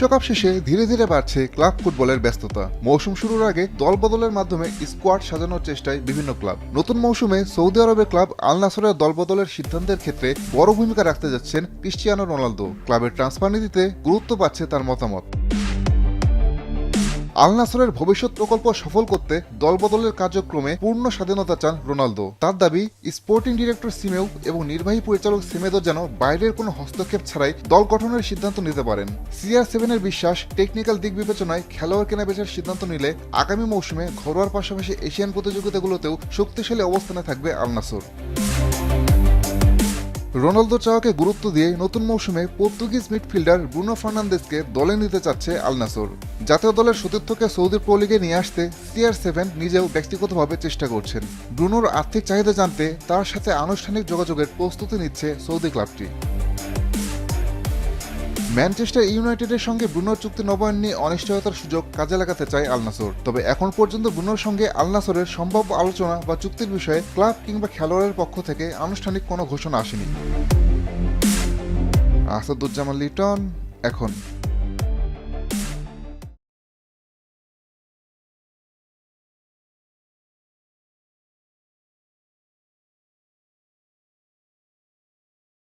বিশ্বকাপ শেষে ধীরে ধীরে বাড়ছে ক্লাব ফুটবলের ব্যস্ততা। মৌসুম শুরুর আগে দল বদলের মাধ্যমে স্কোয়াড সাজানোর চেষ্টায় বিভিন্ন ক্লাব। নতুন মৌসুমে সৌদি আরবের ক্লাব আল নাসরের দল বদলের সিদ্ধান্তের ক্ষেত্রে বড় ভূমিকা রাখতে যাচ্ছেন ক্রিস্টিয়ানো রোনালদো। ক্লাবের ট্রান্সফার নীতিতে গুরুত্ব পাচ্ছে তার মতামত। আল নাসরের ভবিষ্যৎ প্রকল্প সফল করতে দলবদলের কার্যক্রমে পূর্ণ স্বাধীনতা চান রোনালদো। তার দাবি, স্পোর্টিং ডিরেক্টর সিমেউ এবং নির্বাহী পরিচালক সেমেদো যেন বাইরের কোনো হস্তক্ষেপ ছাড়াই দল গঠনের সিদ্ধান্ত নিতে পারেন। CR7 এর বিশ্বাস, টেকনিক্যাল দিক বিবেচনায় খেলোয়াড় কেনাবেচার সিদ্ধান্ত নিলে আগামী মৌসুমে ঘরোয়ার পাশাপাশি এশিয়ান প্রতিযোগিতাগুলোতেও শক্তিশালী অবস্থানে থাকবে আল নাসর। রোনালদো চাওয়াকে গুরুত্ব দিয়ে নতুন মৌসুমে পর্তুগিজ মিডফিল্ডার ব্রুনো ফার্নান্দেজকে দলে নিতে চাচ্ছে আল নাসর। জাতীয় দলের সতীর্থকে সৌদি প্রো লিগে নিয়ে আসতে CR7 নিজেও ব্যক্তিগতভাবে চেষ্টা করছেন। ব্রুনোর আর্থিক চাহিদা জানতে তার সাথে আনুষ্ঠানিক যোগাযোগের প্রস্তুতি নিচ্ছে সৌদি ক্লাবটি। ম্যানচেস্টার ইউনাইটেডের সঙ্গে ব্রুনোর চুক্তি নবায়ন নিয়ে অনিশ্চয়তার সুযোগ কাজে লাগাতে চায় আল নাসর। তবে এখন পর্যন্ত ব্রুনোর সঙ্গে আল নাসরের সম্ভাব্য আলোচনা বা চুক্তির বিষয়ে ক্লাব কিংবা খেলোয়াড়ের পক্ষ থেকে আনুষ্ঠানিক কোনো ঘোষণা আসেনি। আসাদুজ্জামান লিটন, এখন।